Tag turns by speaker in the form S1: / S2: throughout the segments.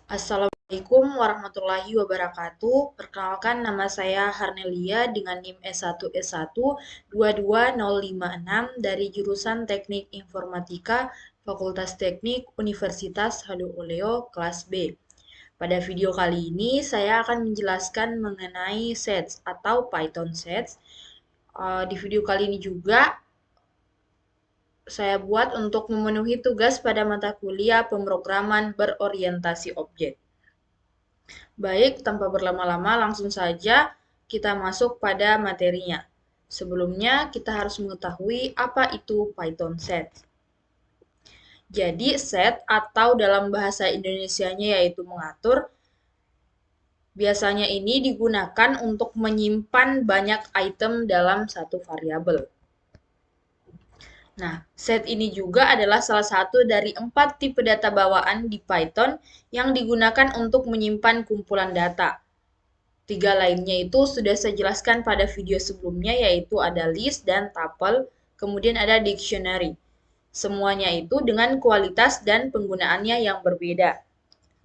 S1: Assalamualaikum warahmatullahi wabarakatuh. Perkenalkan, nama saya Harnelia dengan NIM S1S1 22056 dari jurusan Teknik Informatika Fakultas Teknik Universitas Haluoleo kelas B. Pada video kali ini saya akan menjelaskan mengenai sets atau Python sets. Di video kali ini juga saya buat untuk memenuhi tugas pada mata kuliah pemrograman berorientasi objek. Baik, tanpa berlama-lama langsung saja kita masuk pada materinya. Sebelumnya kita harus mengetahui apa itu Python set. Jadi set atau dalam bahasa Indonesianya yaitu mengatur, biasanya ini digunakan untuk menyimpan banyak item dalam satu variabel. Nah, set ini juga adalah salah satu dari 4 tipe data bawaan di Python yang digunakan untuk menyimpan kumpulan data. 3 lainnya itu sudah saya jelaskan pada video sebelumnya, yaitu ada list dan tuple, kemudian ada dictionary. Semuanya itu dengan kualitas dan penggunaannya yang berbeda.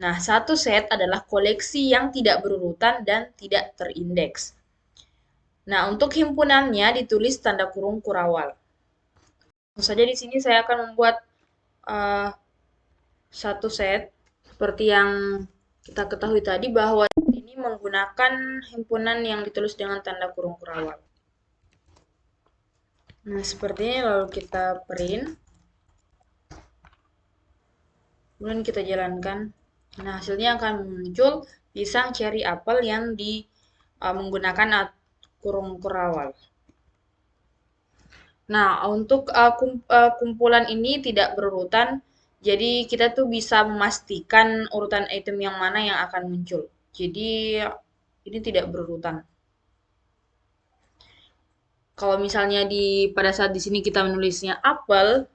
S1: Nah, satu set adalah koleksi yang tidak berurutan dan tidak terindeks. Nah, untuk himpunannya ditulis tanda kurung kurawal. Tentu saja di sini saya akan membuat satu set seperti yang kita ketahui tadi bahwa ini menggunakan himpunan yang ditulis dengan tanda kurung kurawal. Nah, seperti ini lalu kita print. Kemudian kita jalankan. Nah, hasilnya akan muncul pisang, ceri, apel yang menggunakan kurung kurawal. Nah, untuk kumpulan ini tidak berurutan, jadi kita tuh bisa memastikan urutan item yang mana yang akan muncul. Jadi ini tidak berurutan. Kalau misalnya pada saat di sini kita menulisnya apel,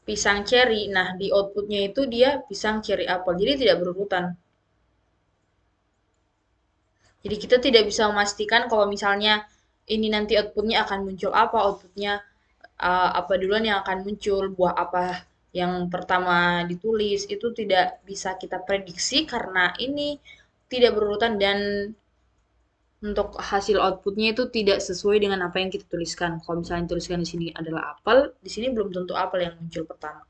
S1: pisang, ceri, nah di outputnya itu dia pisang, ceri, apel. Jadi tidak berurutan. Jadi kita tidak bisa memastikan kalau misalnya ini nanti outputnya akan muncul apa, outputnya apa duluan yang akan muncul, buah apa yang pertama ditulis, itu tidak bisa kita prediksi karena ini tidak berurutan dan untuk hasil outputnya itu tidak sesuai dengan apa yang kita tuliskan. Kalau misalnya tuliskan di sini adalah apel, di sini belum tentu apel yang muncul pertama.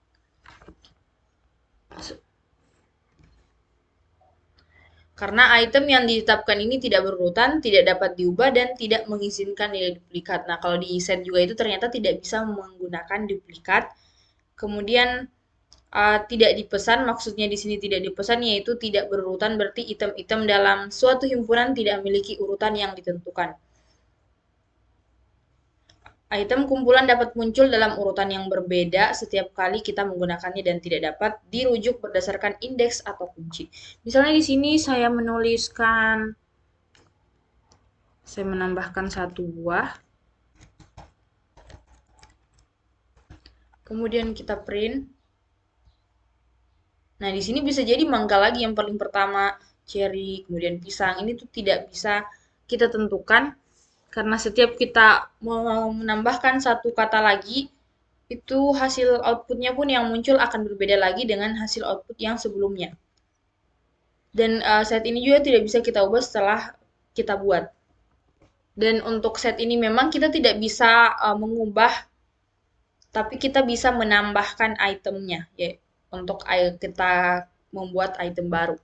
S1: Karena item yang ditetapkan ini tidak berurutan, tidak dapat diubah, dan tidak mengizinkan nilai duplikat. Nah, kalau di set juga itu ternyata tidak bisa menggunakan duplikat. Kemudian tidak dipesan, maksudnya di sini tidak dipesan, yaitu tidak berurutan, berarti item-item dalam suatu himpunan tidak memiliki urutan yang ditentukan. Item kumpulan dapat muncul dalam urutan yang berbeda setiap kali kita menggunakannya dan tidak dapat dirujuk berdasarkan indeks atau kunci. Misalnya di sini saya menambahkan satu buah, kemudian kita print. Nah, di sini bisa jadi mangga lagi yang paling pertama, cherry, kemudian pisang. Ini tuh tidak bisa kita tentukan karena setiap kita mau menambahkan satu kata lagi, itu hasil outputnya pun yang muncul akan berbeda lagi dengan hasil output yang sebelumnya. Dan set ini juga tidak bisa kita ubah setelah kita buat. Dan untuk set ini memang kita tidak bisa mengubah, tapi kita bisa menambahkan itemnya, ya, untuk kita membuat item baru.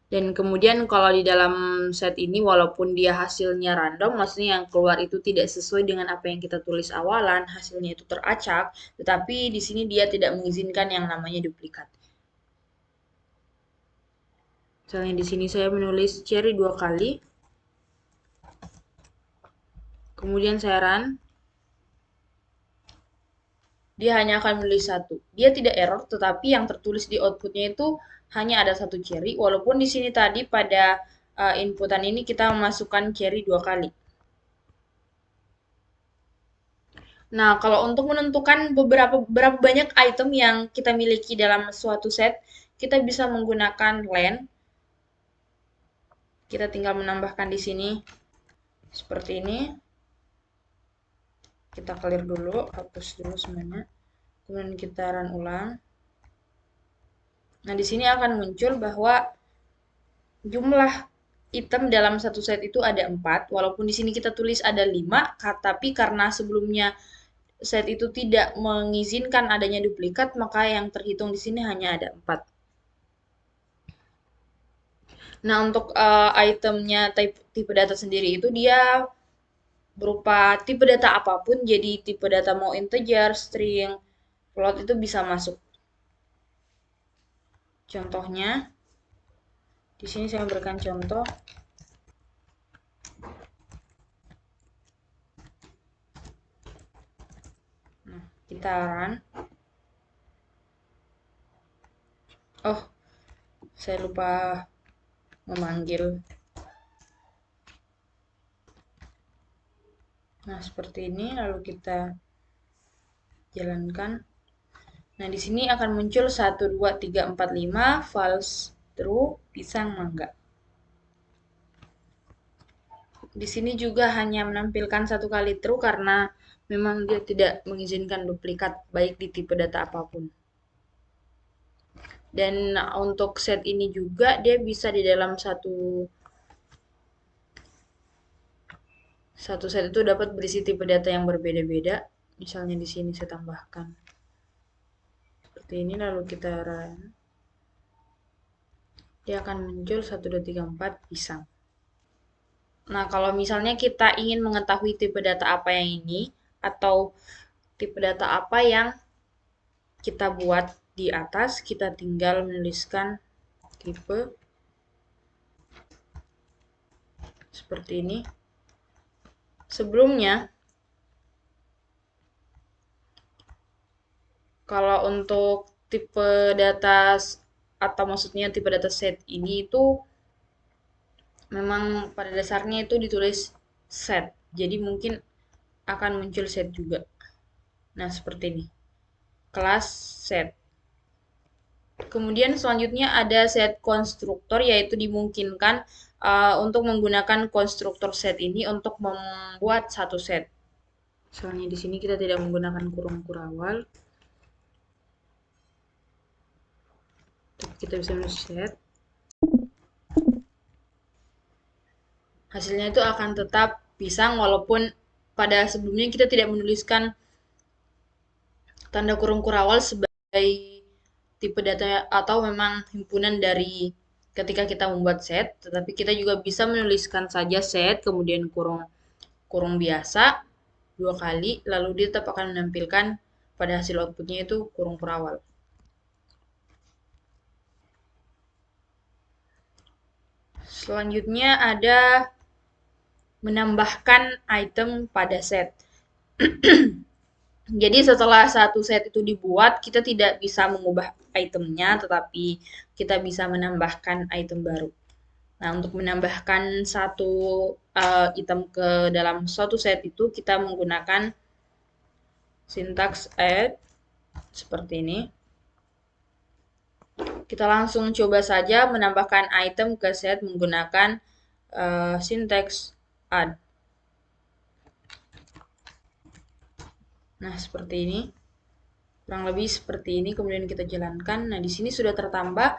S1: Dan kemudian kalau di dalam set ini walaupun dia hasilnya random, maksudnya yang keluar itu tidak sesuai dengan apa yang kita tulis awalan, hasilnya itu teracak, tetapi di sini dia tidak mengizinkan yang namanya duplikat. Misalnya di sini saya menulis cherry 2 kali, kemudian saya run, dia hanya akan menulis satu. Dia tidak error, tetapi yang tertulis di outputnya itu hanya ada satu cherry, walaupun di sini tadi pada inputan ini kita memasukkan cherry 2 kali. Nah, kalau untuk menentukan berapa banyak item yang kita miliki dalam suatu set, kita bisa menggunakan len. Kita tinggal menambahkan di sini seperti ini. Kita clear dulu, hapus dulu semuanya. Kemudian kita run ulang. Nah, di sini akan muncul bahwa jumlah item dalam satu set itu ada 4, walaupun di sini kita tulis ada 5, tapi karena sebelumnya set itu tidak mengizinkan adanya duplikat, maka yang terhitung di sini hanya ada 4. Nah, untuk itemnya tipe data sendiri itu dia berupa tipe data apapun, jadi tipe data mau integer, string, float itu bisa masuk. Contohnya, di sini saya memberikan contoh. Nah, kita run. Oh, saya lupa memanggil. Nah, seperti ini lalu kita jalankan. Nah, di sini akan muncul 1 2 3 4 5 false true pisang mangga. Di sini juga hanya menampilkan satu kali true karena memang dia tidak mengizinkan duplikat baik di tipe data apapun. Dan untuk set ini juga dia bisa di dalam satu set itu dapat berisi tipe data yang berbeda-beda. Misalnya di sini saya tambahkan seperti ini lalu kita run. Dia akan muncul 1 2 3 4 pisang. Nah, kalau misalnya kita ingin mengetahui tipe data apa yang ini atau tipe data apa yang kita buat di atas, kita tinggal menuliskan tipe seperti ini. Sebelumnya, kalau untuk tipe data atau maksudnya tipe data set ini itu memang pada dasarnya itu ditulis set. Jadi mungkin akan muncul set juga. Nah, seperti ini. Kelas set. Kemudian selanjutnya ada set konstruktor, yaitu dimungkinkan untuk menggunakan konstruktor set ini untuk membuat satu set. Misalnya di sini kita tidak menggunakan kurung kurawal, tapi kita bisa menulis set. Hasilnya itu akan tetap pisang walaupun pada sebelumnya kita tidak menuliskan tanda kurung kurawal sebagai tipe data atau memang himpunan dari ketika kita membuat set, tetapi kita juga bisa menuliskan saja set, kemudian kurung biasa 2 kali, lalu dia tetap akan menampilkan pada hasil outputnya itu kurung kurawal. Selanjutnya ada menambahkan item pada set. Jadi setelah satu set itu dibuat, kita tidak bisa mengubah itemnya, tetapi kita bisa menambahkan item baru. Nah, untuk menambahkan satu item ke dalam suatu set itu, kita menggunakan sintaks add seperti ini. Kita langsung coba saja menambahkan item ke set menggunakan sintaks add. Nah, seperti ini. Kurang lebih seperti ini, kemudian kita jalankan. Nah, di sini sudah tertambah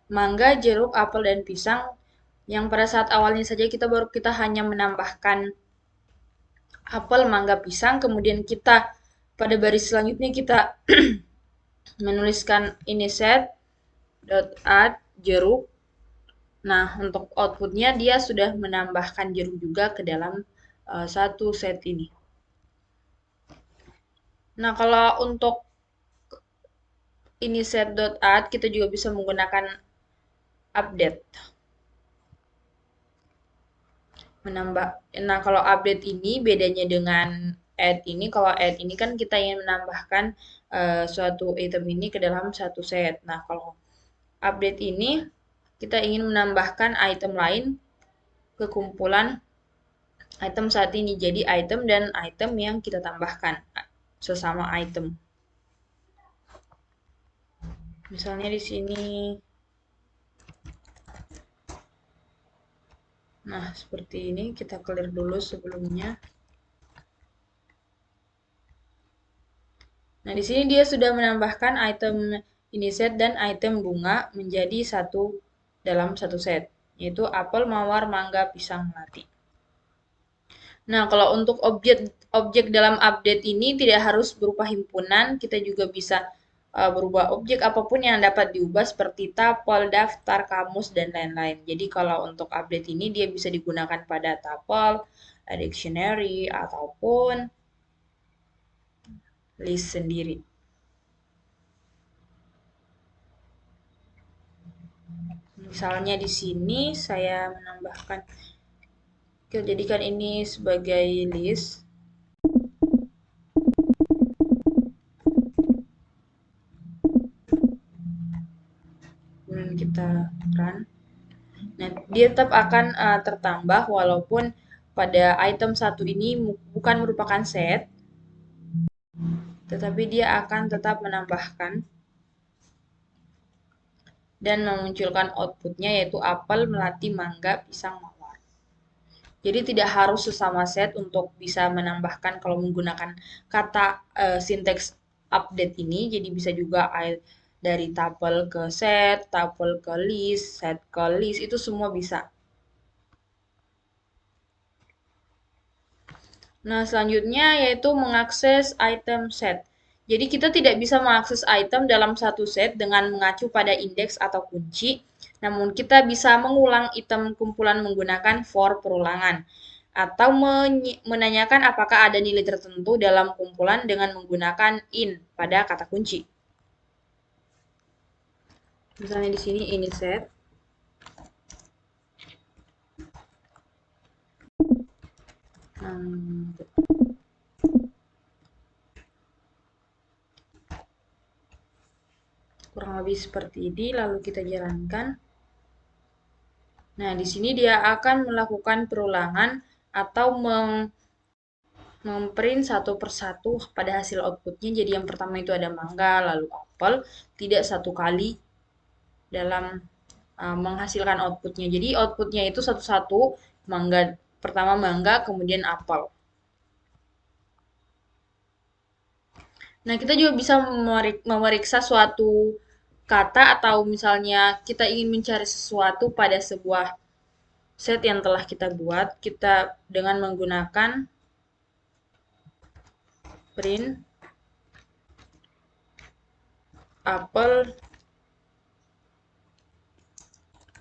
S1: mangga, jeruk, apel, dan pisang. Yang pada saat awalnya saja kita hanya menambahkan apel, mangga, pisang. Kemudian kita pada baris selanjutnya kita menuliskan ini set dot add jeruk. Nah, untuk outputnya dia sudah menambahkan jeruk juga ke dalam satu set ini. Nah, kalau untuk ini set.add kita juga bisa menggunakan update. Nah, kalau update ini bedanya dengan add ini, kalau add ini kan kita ingin menambahkan suatu item ini ke dalam satu set. Nah, kalau update ini kita ingin menambahkan item lain ke kumpulan item saat ini. Jadi item dan item yang kita tambahkan sesama item. Misalnya di sini. Nah, seperti ini kita clear dulu sebelumnya. Nah, di sini dia sudah menambahkan item ini set dan item bunga menjadi satu dalam satu set, yaitu apel, mawar, mangga, pisang, melati. Nah, kalau untuk objek dalam update ini tidak harus berupa himpunan, kita juga bisa berubah objek apapun yang dapat diubah seperti tapel, daftar, kamus, dan lain-lain. Jadi kalau untuk update ini dia bisa digunakan pada tapel, dictionary, ataupun list sendiri. Misalnya di sini saya menambahkan, kita jadikan ini sebagai list. Kita run. Nah, dia tetap akan tertambah walaupun pada item satu ini bukan merupakan set, tetapi dia akan tetap menambahkan dan memunculkan outputnya yaitu apel, melati, mangga, pisang, mawar. Jadi tidak harus sesama set untuk bisa menambahkan kalau menggunakan kata sinteks update ini. Jadi bisa juga dari tabel ke set, tabel ke list, set ke list, itu semua bisa. Nah, selanjutnya yaitu mengakses item set. Jadi kita tidak bisa mengakses item dalam satu set dengan mengacu pada indeks atau kunci, namun kita bisa mengulang item kumpulan menggunakan for perulangan atau menanyakan apakah ada nilai tertentu dalam kumpulan dengan menggunakan in pada kata kunci. Misalnya di sini ini set. Kurang lebih seperti ini, lalu kita jalankan. Nah, di sini dia akan melakukan perulangan atau memprint satu persatu pada hasil outputnya. Jadi yang pertama itu ada mangga, lalu apel, tidak satu kali dalam menghasilkan outputnya. Jadi outputnya itu satu-satu, mangga pertama mangga, kemudian apel. Nah, kita juga bisa memeriksa suatu kata atau misalnya kita ingin mencari sesuatu pada sebuah set yang telah kita buat, kita dengan menggunakan print apel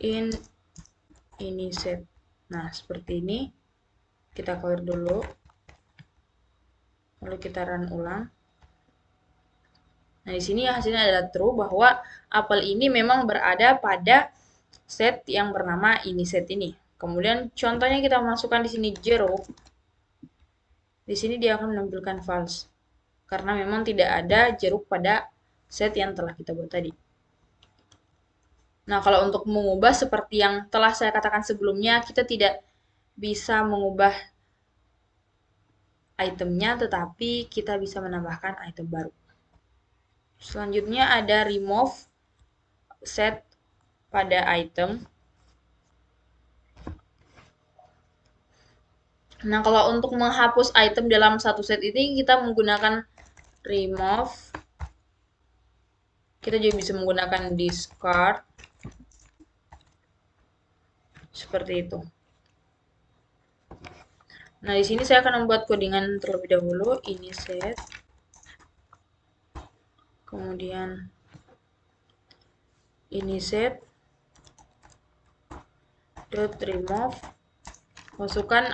S1: in ini set. Nah, seperti ini. Kita clear dulu. Lalu kita run ulang. Nah, di sini hasilnya adalah true bahwa apel ini memang berada pada set yang bernama ini set ini. Kemudian contohnya kita masukkan di sini 0. Di sini dia akan menampilkan false. Karena memang tidak ada jeruk pada set yang telah kita buat tadi. Nah, kalau untuk mengubah seperti yang telah saya katakan sebelumnya, kita tidak bisa mengubah itemnya, tetapi kita bisa menambahkan item baru. Selanjutnya ada remove set pada item. Nah, kalau untuk menghapus item dalam satu set ini, kita menggunakan remove. Kita juga bisa menggunakan discard. Seperti itu. Nah, di sini saya akan membuat codingan terlebih dahulu. Ini set. Kemudian ini set. Dot remove. Masukkan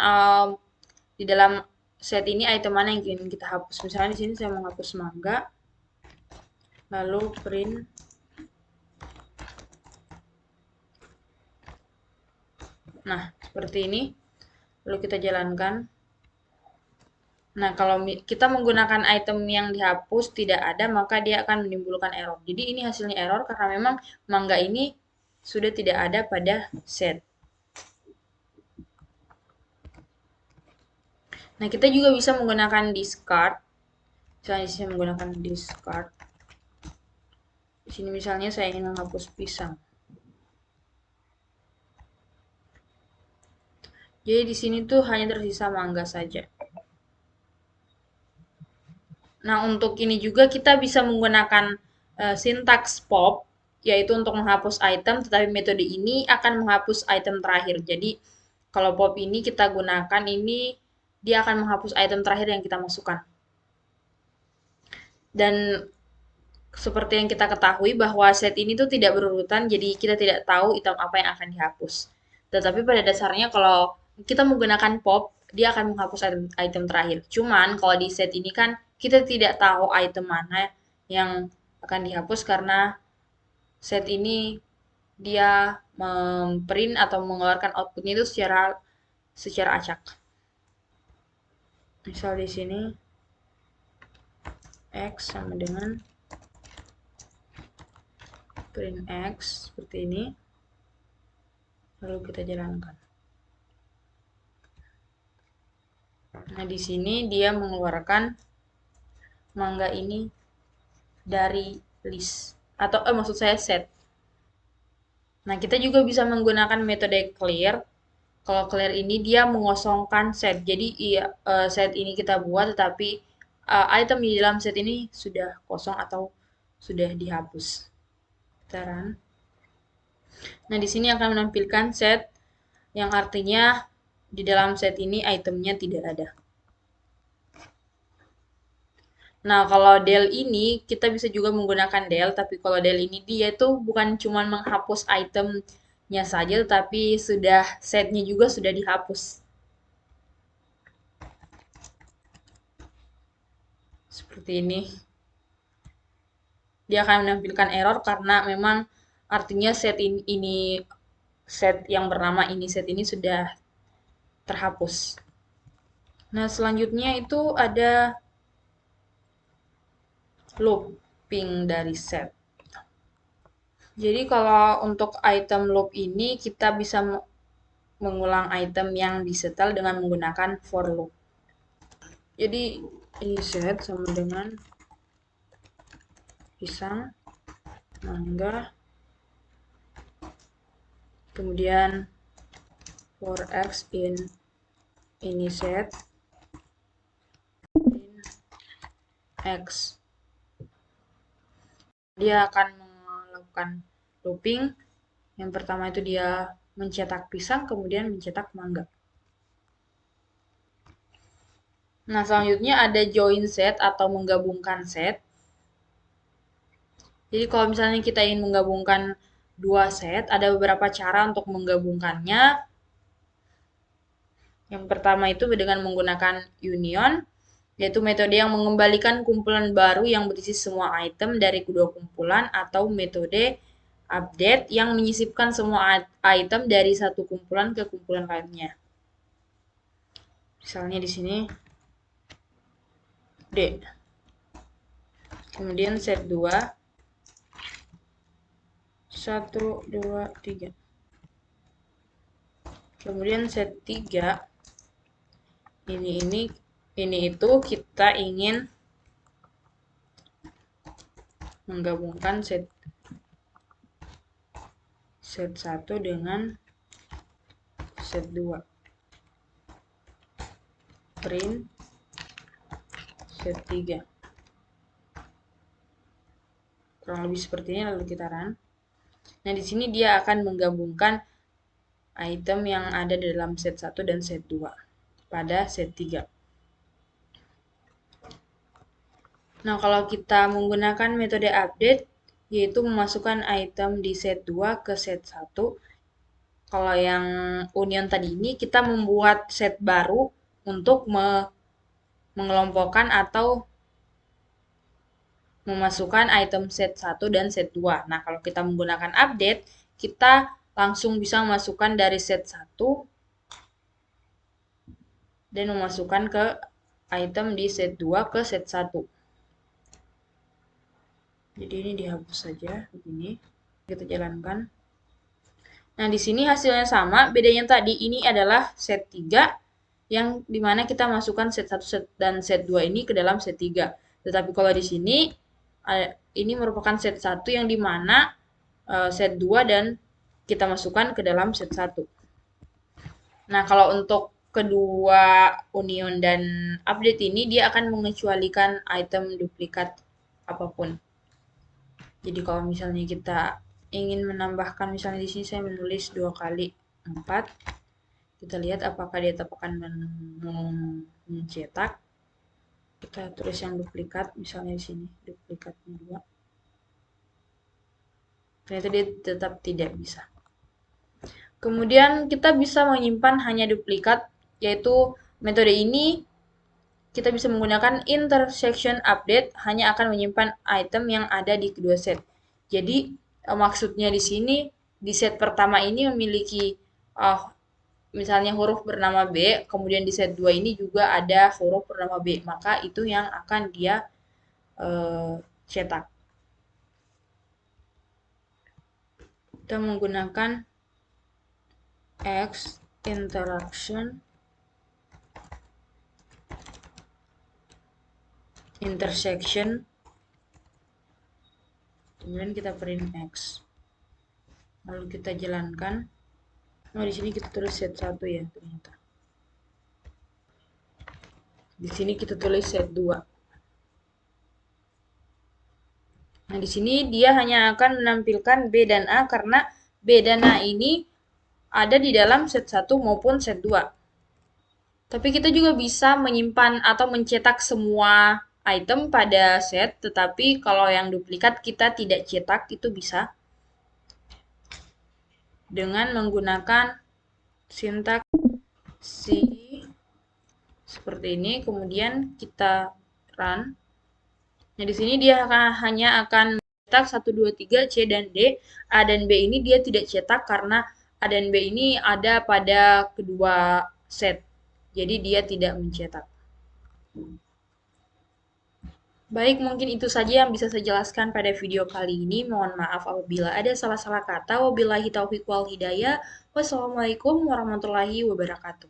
S1: di dalam set ini item mana yang ingin kita hapus. Misalnya di sini saya mau hapus mangga. Lalu print nah, seperti ini. Lalu kita jalankan. Nah, kalau kita menggunakan item yang dihapus tidak ada, maka dia akan menimbulkan error. Jadi ini hasilnya error karena memang mangga ini sudah tidak ada pada set. Nah, kita juga bisa menggunakan discard. Misalnya saya menggunakan discard. Di sini misalnya saya ingin menghapus pisang. Jadi di sini tuh hanya tersisa mangga saja. Nah, untuk ini juga kita bisa menggunakan sintaks pop, yaitu untuk menghapus item, tetapi metode ini akan menghapus item terakhir. Jadi, kalau pop ini kita gunakan ini, dia akan menghapus item terakhir yang kita masukkan. Dan seperti yang kita ketahui bahwa set ini tuh tidak berurutan, jadi kita tidak tahu item apa yang akan dihapus. Tetapi pada dasarnya kalau kita menggunakan pop, dia akan menghapus item terakhir. Cuman kalau di set ini kan kita tidak tahu item mana yang akan dihapus karena set ini dia memprint atau mengeluarkan outputnya itu secara acak. Misal di sini X sama dengan print X seperti ini. Lalu kita jalankan. Nah, di sini dia mengeluarkan mangga ini dari list atau maksud saya set. Nah, kita juga bisa menggunakan metode clear. Kalau clear ini dia mengosongkan set. Jadi set ini kita buat tetapi item di dalam set ini sudah kosong atau sudah dihapus. Kita run. Nah, di sini akan menampilkan set yang artinya di dalam set ini itemnya tidak ada. Nah, kalau del ini kita bisa juga menggunakan del, tapi kalau del ini dia itu bukan cuma menghapus itemnya saja, tapi sudah setnya juga sudah dihapus. Seperti ini. Dia akan menampilkan error karena memang artinya set ini set yang bernama ini set ini sudah terhapus. Nah, selanjutnya itu ada looping dari set. Jadi kalau untuk item loop ini kita bisa mengulang item yang disetel dengan menggunakan for loop. Jadi ini set sama dengan pisang, mangga, kemudian for x in ini set in x. Dia akan melakukan looping. Yang pertama itu dia mencetak pisang, kemudian mencetak mangga. Nah, selanjutnya ada join set atau menggabungkan set. Jadi kalau misalnya kita ingin menggabungkan dua set, ada beberapa cara untuk menggabungkannya. Yang pertama itu dengan menggunakan union, yaitu metode yang mengembalikan kumpulan baru yang berisi semua item dari kedua kumpulan, atau metode update yang menyisipkan semua item dari satu kumpulan ke kumpulan lainnya. Misalnya di sini D. Kemudian set 2 1, 2, 3. Kemudian set 3 ini itu kita ingin menggabungkan set 1 dengan set 2. Print set 3. Kurang lebih seperti ini, lalu kita run. Nah, di sini dia akan menggabungkan item yang ada di dalam set 1 dan set 2 pada set 3. Nah, kalau kita menggunakan metode update, yaitu memasukkan item di set 2 ke set 1. Kalau yang union tadi ini, kita membuat set baru untuk mengelompokkan atau memasukkan item set 1 dan set 2. Nah, kalau kita menggunakan update, kita langsung bisa memasukkan dari set 1 dan memasukkan ke item di set 2 ke set 1. Jadi ini dihapus saja begini. Kita jalankan. Nah, di sini hasilnya sama, bedanya tadi ini adalah set 3 yang dimana kita masukkan set 1 dan set 2 ini ke dalam set 3. Tetapi kalau di sini ini merupakan set 1 yang dimana set 2 dan kita masukkan ke dalam set 1. Nah, kalau untuk kedua union dan update ini dia akan mengecualikan item duplikat apapun. Jadi kalau misalnya kita ingin menambahkan, misalnya di sini saya menulis 2 kali 4, kita lihat apakah dia akan mencetak. Kita tulis yang duplikat, misalnya di sini duplikatnya 2. Ternyata dia tetap tidak bisa. Kemudian kita bisa menyimpan hanya duplikat, yaitu metode ini kita bisa menggunakan intersection update, hanya akan menyimpan item yang ada di kedua set. Jadi maksudnya di sini di set pertama ini memiliki misalnya huruf bernama B, kemudian di set 2 ini juga ada huruf bernama B, maka itu yang akan dia cetak. Kita menggunakan X interaction intersection, kemudian kita print X, lalu kita jalankan. Di sini kita tulis set 1 ya ternyata. Di sini kita tulis set 2. Nah, di sini dia hanya akan menampilkan B dan A karena B dan A ini ada di dalam set 1 maupun set 2. Tapi kita juga bisa menyimpan atau mencetak semua item pada set, tetapi kalau yang duplikat kita tidak cetak, itu bisa dengan menggunakan sintak C seperti ini, kemudian kita run. Nah, di sini dia hanya akan mencetak 1, 2, 3, C dan D. A dan B ini dia tidak cetak karena A dan B ini ada pada kedua set. Jadi dia tidak mencetak. Baik, mungkin itu saja yang bisa saya jelaskan pada video kali ini. Mohon maaf apabila ada salah-salah kata. Wabillahi taufiq wal hidayah. Wassalamualaikum warahmatullahi wabarakatuh.